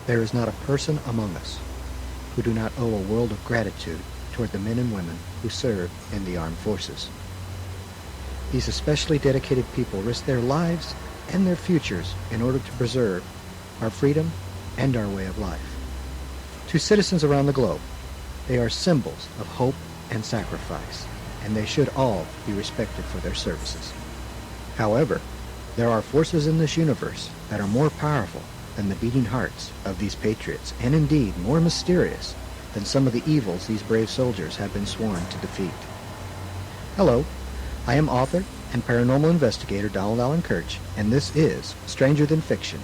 There is not a person among us who do not owe a world of gratitude toward the men and women who serve in the armed forces. These especially dedicated people risk their lives and their futures in order to preserve our freedom and our way of life. To citizens around the globe, they are symbols of hope and sacrifice, and they should all be respected for their services. However, there are forces in this universe that are more powerful than the beating hearts of these patriots, and indeed more mysterious than some of the evils these brave soldiers have been sworn to defeat. Hello, I am author and paranormal investigator Donald Allen Kirch, and this is Stranger Than Fiction.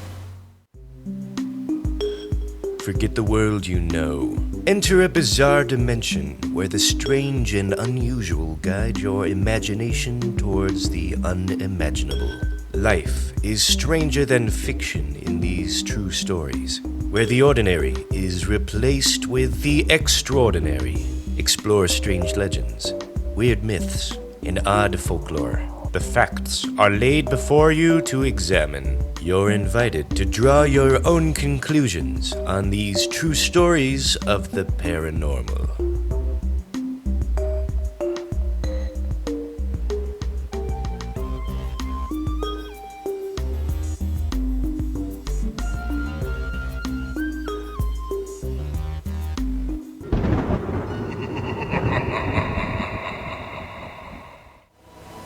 Forget the world you know. Enter a bizarre dimension where the strange and unusual guide your imagination towards the unimaginable. Life is stranger than fiction in these true stories, where the ordinary is replaced with the extraordinary. Explore strange legends, weird myths, and odd folklore. The facts are laid before you to examine. You're invited to draw your own conclusions on these true stories of the paranormal.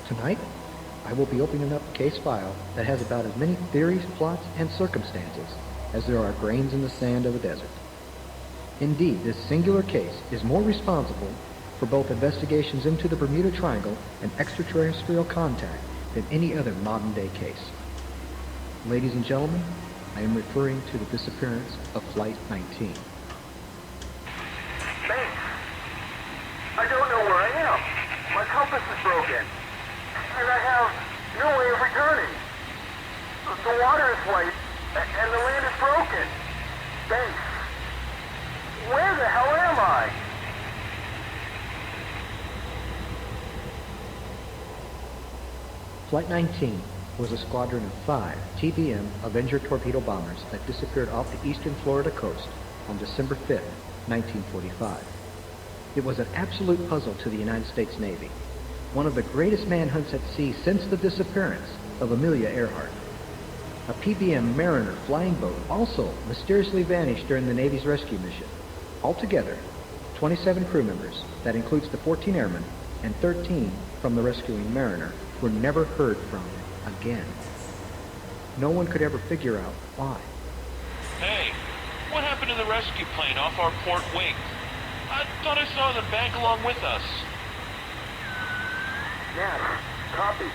Tonight, I will be opening up a case file that has about as many theories, plots, and circumstances as there are grains in the sand of a desert. Indeed, this singular case is more responsible for both investigations into the Bermuda Triangle and extraterrestrial contact than any other modern-day case. Ladies and gentlemen, I am referring to the disappearance of Flight 19. Thanks. I don't know where I am. My compass is broken. And I have no way of returning. The water is white, and the land is broken. Thanks. Where the hell am I? Flight 19 was a squadron of 5 TBM Avenger torpedo bombers that disappeared off the eastern Florida coast on December 5, 1945. It was an absolute puzzle to the United States Navy, one of the greatest manhunts at sea since the disappearance of Amelia Earhart. A PBM Mariner flying boat also mysteriously vanished during the Navy's rescue mission. Altogether, 27 crew members, that includes the 14 airmen and 13 from the rescuing Mariner, were never heard from again. No one could ever figure out why. Hey, what happened to the rescue plane off our port wing? I thought I saw them back along with us. Yes, copy.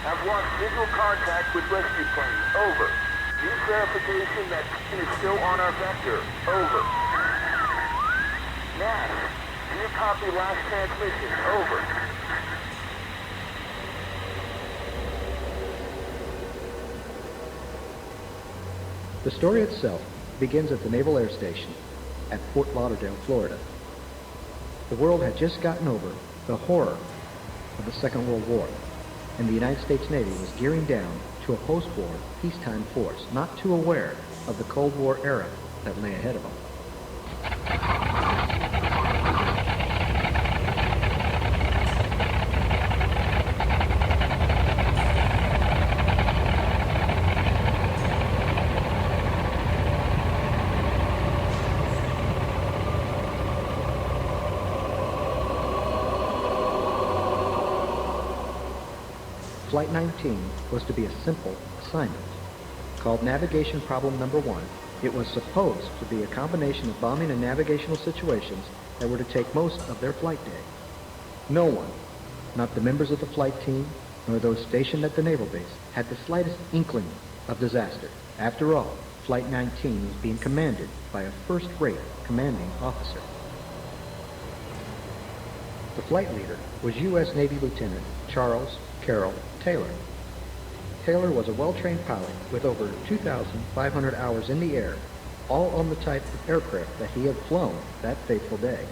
Have lost visual contact with rescue plane. Over. Need verification that plane is still on our vector. Over. Nas, do you copy last transmission? Over. The story itself begins at the Naval Air Station at Fort Lauderdale, Florida. The world had just gotten over the horror of the Second World War, and the United States Navy was gearing down to a post-war peacetime force, not too aware of the Cold War era that lay ahead of them. Flight 19 was to be a simple assignment. Called Navigation Problem Number 1, it was supposed to be a combination of bombing and navigational situations that were to take most of their flight day. No one, not the members of the flight team, nor those stationed at the naval base, had the slightest inkling of disaster. After all, Flight 19 was being commanded by a first-rate commanding officer. The flight leader was U.S. Navy Lieutenant Charles Carroll Taylor. Taylor was a well-trained pilot with over 2,500 hours in the air, all on the type of aircraft that he had flown that fateful day.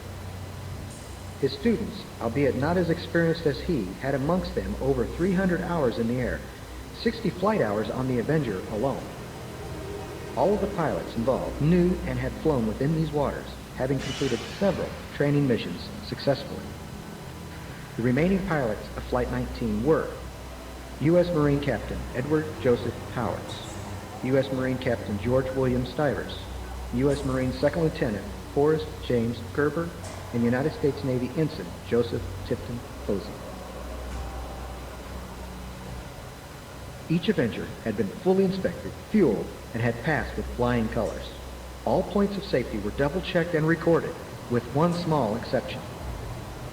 His students, albeit not as experienced as he, had amongst them over 300 hours in the air, 60 flight hours on the Avenger alone. All of the pilots involved knew and had flown within these waters, having completed several training missions successfully. The remaining pilots of Flight 19 were U.S. Marine Captain Edward Joseph Powers, U.S. Marine Captain George William Stivers, U.S. Marine Second Lieutenant Forrest James Gerber, and United States Navy Ensign Joseph Tipton Posey. Each Avenger had been fully inspected, fueled, and had passed with flying colors. All points of safety were double-checked and recorded, with one small exception.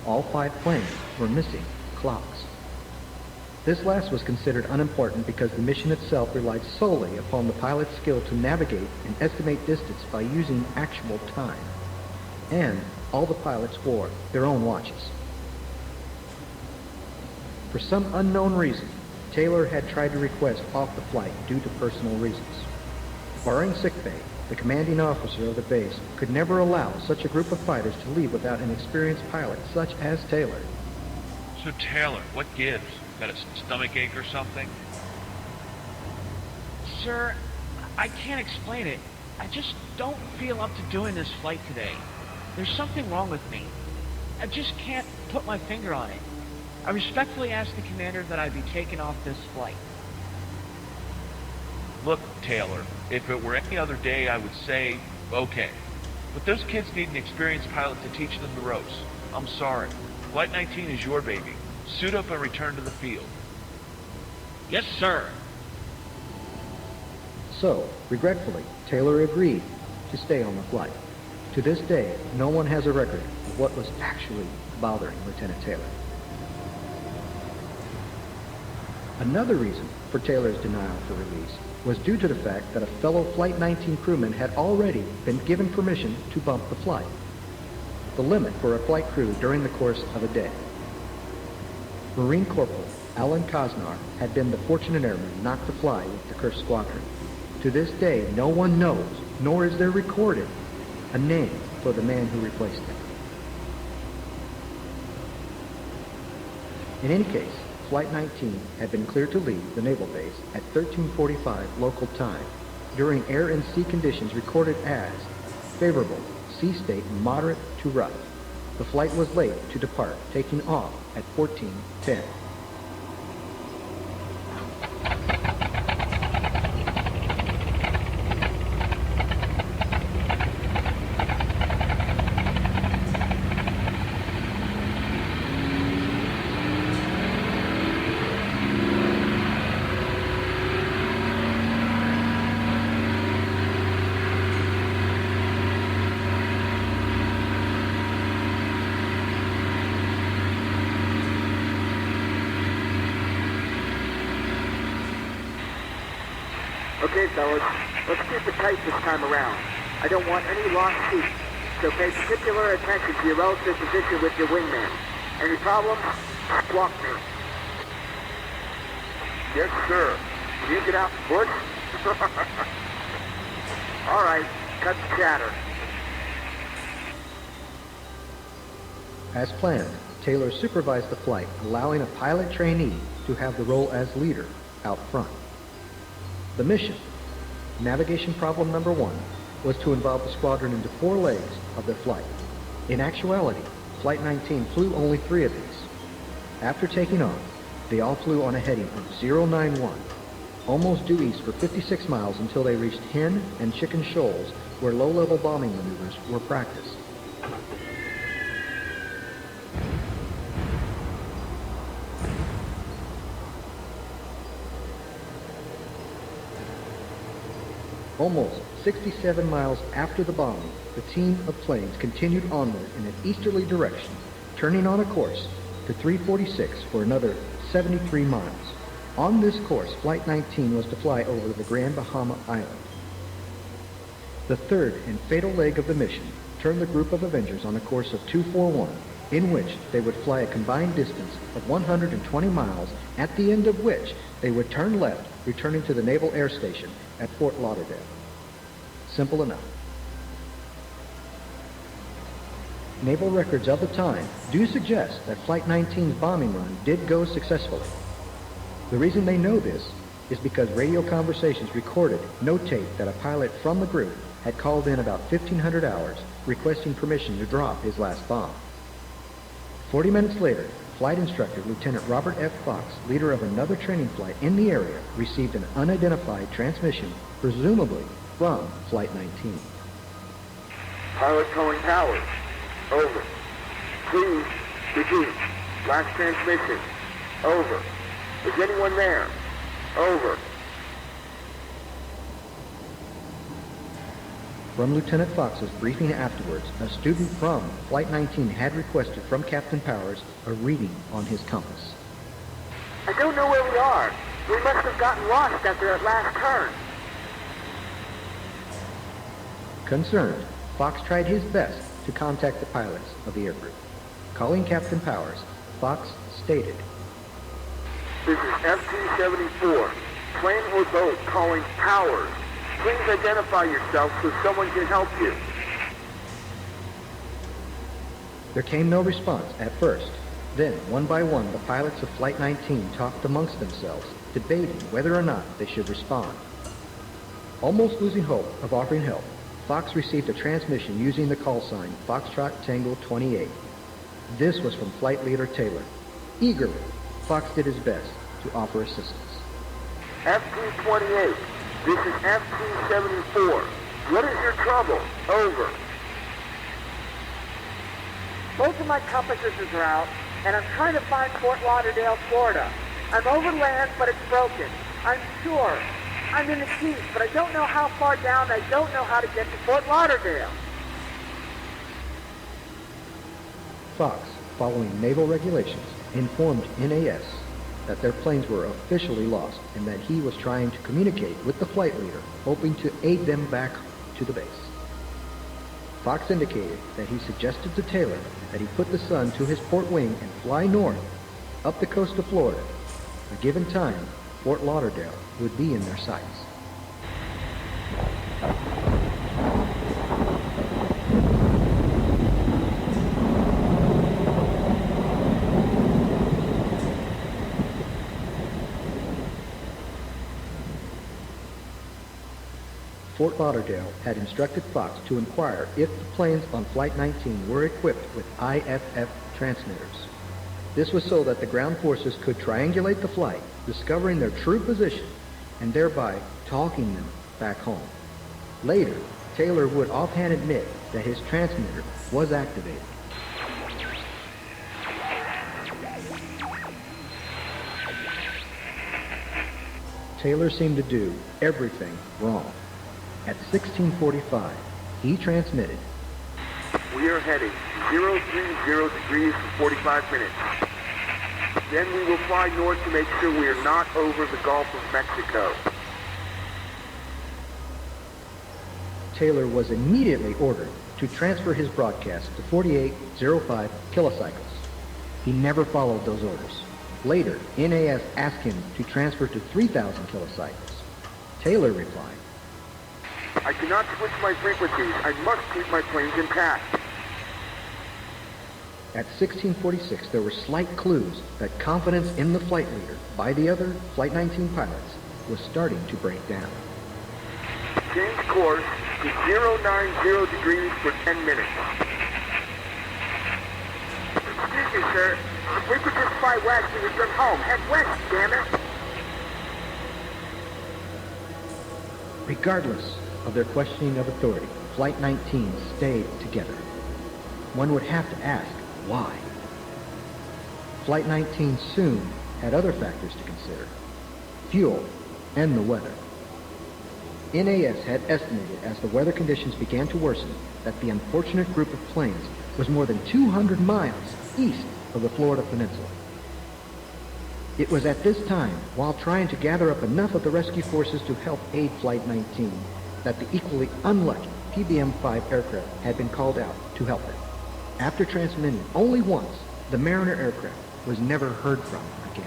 All 5 planes were missing clocks. This last was considered unimportant because the mission itself relied solely upon the pilot's skill to navigate and estimate distance by using actual time. And all the pilots wore their own watches. For some unknown reason, Taylor had tried to request off the flight due to personal reasons. Barring sickbay, the commanding officer of the base could never allow such a group of fighters to leave without an experienced pilot such as Taylor. So Taylor, what gives? Got a stomach ache or something? Sir, I can't explain it. I just don't feel up to doing this flight today. There's something wrong with me. I just can't put my finger on it. I respectfully ask the commander that I be taken off this flight. Look, Taylor, if it were any other day, I would say, okay. But those kids need an experienced pilot to teach them the ropes. I'm sorry. Flight 19 is your baby. Suit up and return to the field. Yes, sir. So, regretfully, Taylor agreed to stay on the flight. To this day, no one has a record of what was actually bothering Lieutenant Taylor. Another reason for Taylor's denial for release was due to the fact that a fellow Flight 19 crewman had already been given permission to bump the flight, the limit for a flight crew during the course of a day. Marine Corporal Alan Kosnar had been the fortunate airman not to fly with the Kursk Squadron. To this day, no one knows, nor is there recorded, a name for the man who replaced him. In any case, Flight 19 had been cleared to leave the naval base at 13:45 local time during air and sea conditions recorded as favorable, sea state moderate to rough. The flight was late to depart, taking off at 14:10. Okay, fellas, let's keep it tight this time around. I don't want any lost seats, so pay particular attention to your relative position with your wingman. Any problems? Squawk me. Yes, sir. Can you get out and push? All right, cut the chatter. As planned, Taylor supervised the flight, allowing a pilot trainee to have the role as leader out front. The mission, navigation problem number 1, was to involve the squadron into 4 legs of their flight. In actuality, Flight 19 flew only 3 of these. After taking off, they all flew on a heading of 091, almost due east for 56 miles until they reached Hen and Chicken Shoals, where low-level bombing maneuvers were practiced. Almost 67 miles after the bombing, the team of planes continued onward in an easterly direction, turning on a course to 346 for another 73 miles. On this course, Flight 19 was to fly over the Grand Bahama Island. The third and fatal leg of the mission turned the group of Avengers on a course of 241, in which they would fly a combined distance of 120 miles, at the end of which they would turn left, returning to the Naval Air Station at Fort Lauderdale. Simple enough. Naval records of the time do suggest that Flight 19's bombing run did go successfully. The reason they know this is because radio conversations recorded notate that a pilot from the group had called in about 1,500 hours requesting permission to drop his last bomb. 40 minutes later, flight instructor Lieutenant Robert F. Fox, leader of another training flight in the area, received an unidentified transmission, presumably from Flight 19. Pilot calling Towers. Over. Please, repeat. Last transmission. Over. Is anyone there? Over. From Lieutenant Fox's briefing afterwards, a student from Flight 19 had requested from Captain Powers a reading on his compass. I don't know where we are. We must have gotten lost after that last turn. Concerned, Fox tried his best to contact the pilots of the air group. Calling Captain Powers, Fox stated, This is FT-74. Plane or boat calling Powers. Please identify yourself so someone can help you. There came no response at first. Then, one by one, the pilots of Flight 19 talked amongst themselves, debating whether or not they should respond. Almost losing hope of offering help, Fox received a transmission using the call sign Foxtrot Tango 28. This was from Flight Leader Taylor. Eagerly, Fox did his best to offer assistance. FT-28. This is FT-74. What is your trouble? Over. Both of my compasses are out, and I'm trying to find Fort Lauderdale, Florida. I'm over land, but it's broken. I'm sure. I'm in the Keys, but I don't know how far down. I don't know how to get to Fort Lauderdale. Fox, following naval regulations, informed NAS that their planes were officially lost and that he was trying to communicate with the flight leader, hoping to aid them back to the base. Fox indicated that he suggested to Taylor that he put the Sun to his port wing and fly north, up the coast of Florida. A given time, Fort Lauderdale would be in their sights. Fort Lauderdale had instructed Fox to inquire if the planes on Flight 19 were equipped with IFF transmitters. This was so that the ground forces could triangulate the flight, discovering their true position, and thereby talking them back home. Later, Taylor would offhand admit that his transmitter was activated. Taylor seemed to do everything wrong. At 16:45, he transmitted, We are heading 030 degrees for 45 minutes. Then we will fly north to make sure we are not over the Gulf of Mexico. Taylor was immediately ordered to transfer his broadcast to 4805 kilocycles. He never followed those orders. Later, NAS asked him to transfer to 3,000 kilocycles. Taylor replied, I cannot switch my frequencies. I must keep my planes intact. At 1646, there were slight clues that confidence in the flight leader by the other Flight 19 pilots was starting to break down. Change course to 090 degrees for 10 minutes. Excuse me, sir. If we could just fly west and return home. Head west, damn it. Regardless of their questioning of authority, Flight 19 stayed together. One would have to ask, why? Flight 19 soon had other factors to consider: fuel and the weather. NAS had estimated as the weather conditions began to worsen that the unfortunate group of planes was more than 200 miles east of the Florida Peninsula. It was at this time, while trying to gather up enough of the rescue forces to help aid Flight 19, that the equally unlucky PBM-5 aircraft had been called out to help them. After transmitting only once, the Mariner aircraft was never heard from again.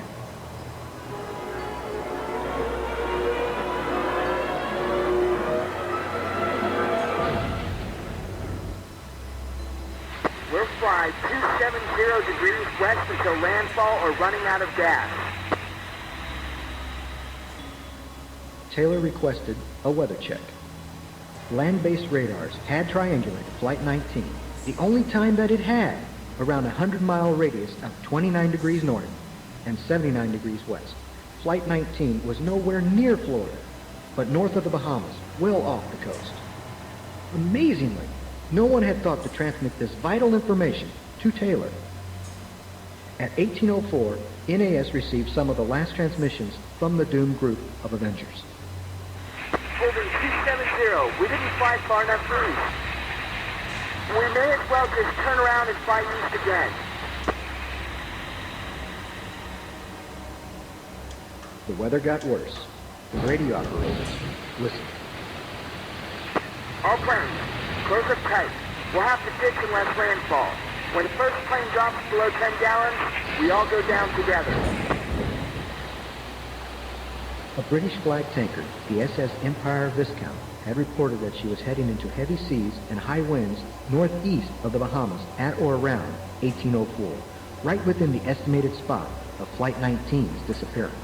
We'll fly 270 degrees west until landfall or running out of gas. Taylor requested a weather check. Land-based radars had triangulated Flight 19 the only time that it had around a 100-mile radius of 29 degrees north and 79 degrees west. Flight 19 was nowhere near Florida, but north of the Bahamas, well off the coast. Amazingly, no one had thought to transmit this vital information to Taylor. At 1804, NAS received some of the last transmissions from the doomed group of Avengers. Holding 270, we didn't fly far enough east. We may as well just turn around and fly east again. The weather got worse. The radio operators listened. All planes, close up tight. We'll have to ditch unless landfall. When the first plane drops below 10 gallons, we all go down together. A British flag tanker, the SS Empire Viscount, had reported that she was heading into heavy seas and high winds northeast of the Bahamas at or around 1804, right within the estimated spot of Flight 19's disappearance.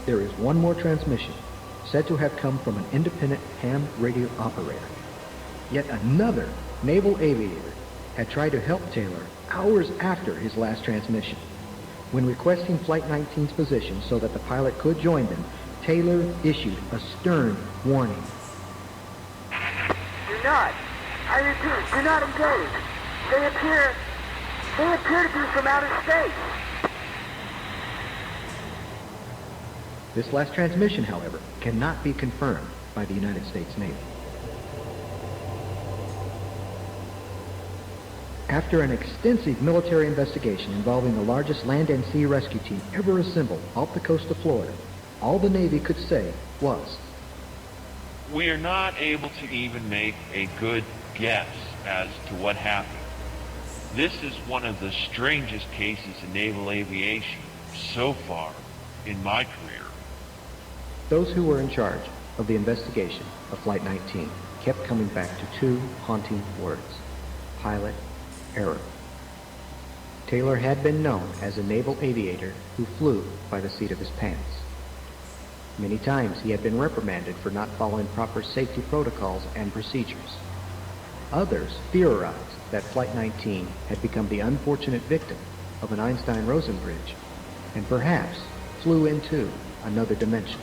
There is one more transmission, said to have come from an independent ham radio operator. Yet another naval aviator had tried to help Taylor hours after his last transmission. When requesting Flight 19's position so that the pilot could join them, Taylor issued a stern warning. Do not, I repeat, do not engage. They appear to be from outer space. This last transmission, however, cannot be confirmed by the United States Navy. After an extensive military investigation involving the largest land and sea rescue team ever assembled off the coast of Florida, all the Navy could say was, We are not able to even make a good guess as to what happened. This is one of the strangest cases in naval aviation so far in my career. Those who were in charge of the investigation of Flight 19 kept coming back to two haunting words: pilot error. Taylor had been known as a naval aviator who flew by the seat of his pants. Many times he had been reprimanded for not following proper safety protocols and procedures. Others theorized that Flight 19 had become the unfortunate victim of an Einstein-Rosen bridge and perhaps flew into another dimension.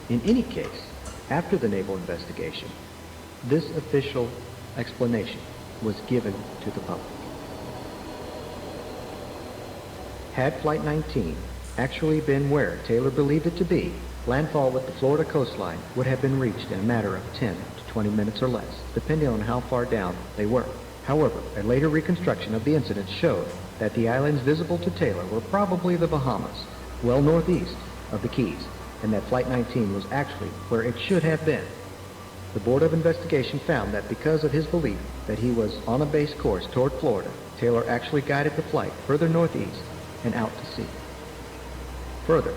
In any case, after the naval investigation, this official explanation was given to the public. Had Flight 19 actually been where Taylor believed it to be, landfall with the Florida coastline would have been reached in a matter of 10 to 20 minutes or less, depending on how far down they were. However, a later reconstruction of the incident showed that the islands visible to Taylor were probably the Bahamas, well northeast of the Keys, and that Flight 19 was actually where it should have been. The Board of Investigation found that because of his belief that he was on a base course toward Florida, Taylor actually guided the flight further northeast and out to sea. Further,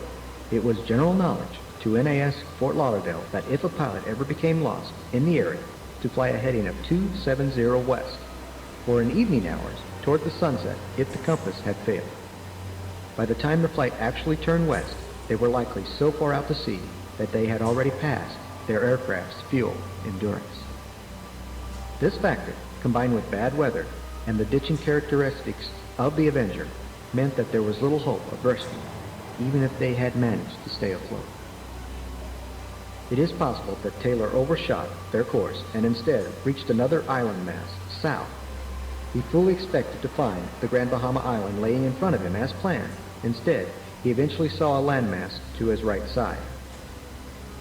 it was general knowledge to NAS Fort Lauderdale that if a pilot ever became lost in the area, to fly a heading of 270 west, or in evening hours toward the sunset if the compass had failed. By the time the flight actually turned west, they were likely so far out to sea that they had already passed their aircraft's fuel endurance. This factor, combined with bad weather and the ditching characteristics of the Avenger, meant that there was little hope of rescue, even if they had managed to stay afloat. It is possible that Taylor overshot their course and instead reached another island mass south. He fully expected to find the Grand Bahama Island laying in front of him as planned. Instead, he eventually saw a landmass to his right side.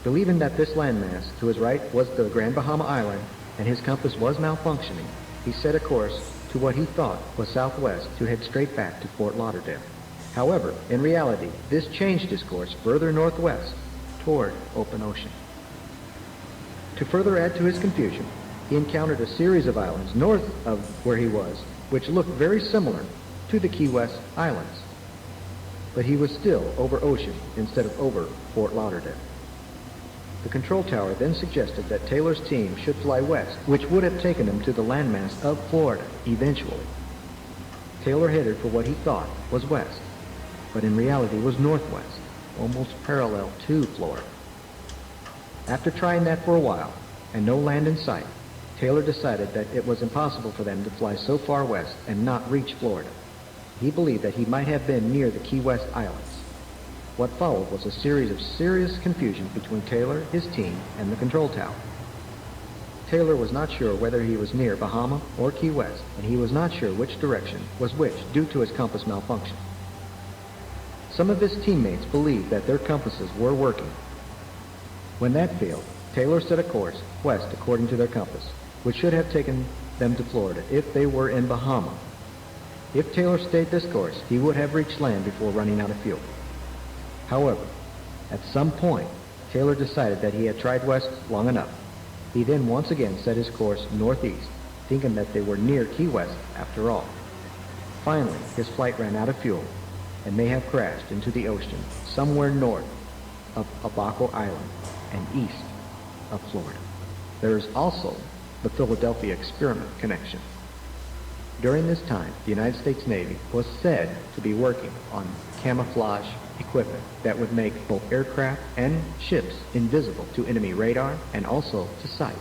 Believing that this landmass to his right was the Grand Bahama Island and his compass was malfunctioning, he set a course to what he thought was southwest to head straight back to Fort Lauderdale. However, in reality, this changed his course further northwest toward open ocean. To further add to his confusion, he encountered a series of islands north of where he was, which looked very similar to the Key West Islands. But he was still over ocean instead of over Fort Lauderdale. The control tower then suggested that Taylor's team should fly west, which would have taken them to the landmass of Florida eventually. Taylor headed for what he thought was west, but in reality was northwest, almost parallel to Florida. After trying that for a while, and no land in sight, Taylor decided that it was impossible for them to fly so far west and not reach Florida. He believed that he might have been near the Key West Islands. What followed was a series of serious confusion between Taylor, his team, and the control tower. Taylor was not sure whether he was near Bahama or Key West, and he was not sure which direction was which due to his compass malfunction. Some of his teammates believed that their compasses were working. When that failed, Taylor set a course west according to their compass, which should have taken them to Florida if they were in Bahama. If Taylor stayed this course, he would have reached land before running out of fuel. However, at some point, Taylor decided that he had tried west long enough. He then once again set his course northeast, thinking that they were near Key West after all. Finally, his flight ran out of fuel and may have crashed into the ocean somewhere north of Abaco Island and east of Florida. There is also the Philadelphia experiment connection. During this time, the United States Navy was said to be working on camouflage equipment that would make both aircraft and ships invisible to enemy radar and also to sight.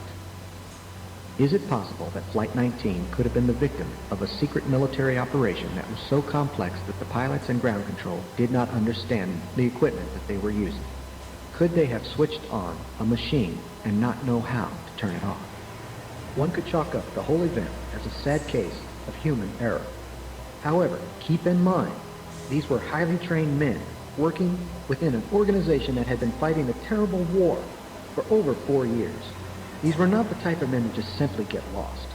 Is it possible that Flight 19 could have been the victim of a secret military operation that was so complex that the pilots and ground control did not understand the equipment that they were using? Could they have switched on a machine and not know how to turn it off? One could chalk up the whole event as a sad case of human error. However, keep in mind, these were highly trained men working within an organization that had been fighting a terrible war for over 4 years. These were not the type of men to just simply get lost.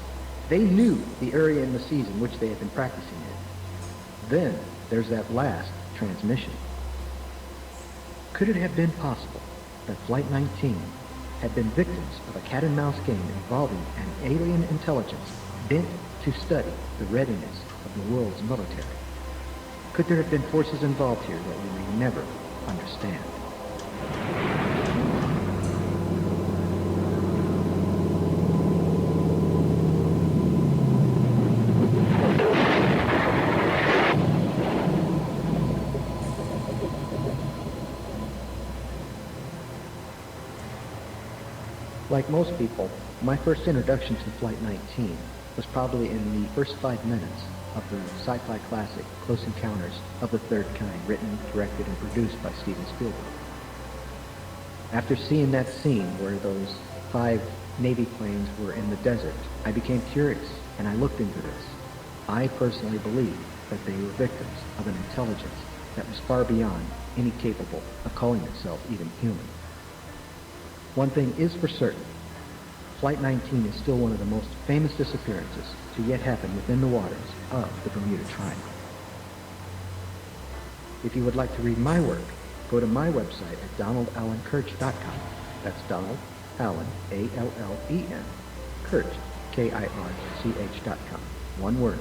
They knew the area and the seas in which they had been practicing in. Then there's that last transmission. Could it have been possible that Flight 19 had been victims of a cat-and-mouse game involving an alien intelligence bent to study the readiness of the world's military? Could there have been forces involved here that we may never understand? Like most people, my first introduction to Flight 19 was probably in the first 5 minutes of the sci-fi classic Close Encounters of the Third Kind, written, directed, and produced by Steven Spielberg. After seeing that scene where those 5 Navy planes were in the desert, I became curious and I looked into this. I personally believe that they were victims of an intelligence that was far beyond any capable of calling itself even human. One thing is for certain, Flight 19 is still one of the most famous disappearances to yet happen within the waters of the Bermuda Triangle. If you would like to read my work, go to my website at donaldallenkirch.com. That's Donald Allen, A-L-L-E-N, Kirch, K-I-R-C-H.com. One word,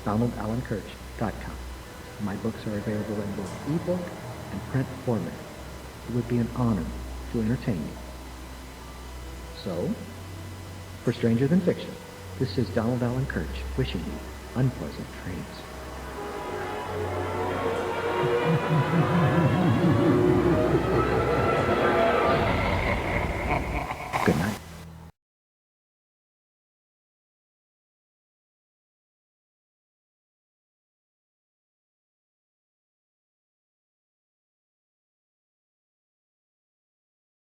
donaldallenkirch.com. My books are available in both ebook and print format. It would be an honor to entertain you. So, for Stranger Than Fiction, this is Donald Allen Kirch wishing you unpleasant dreams.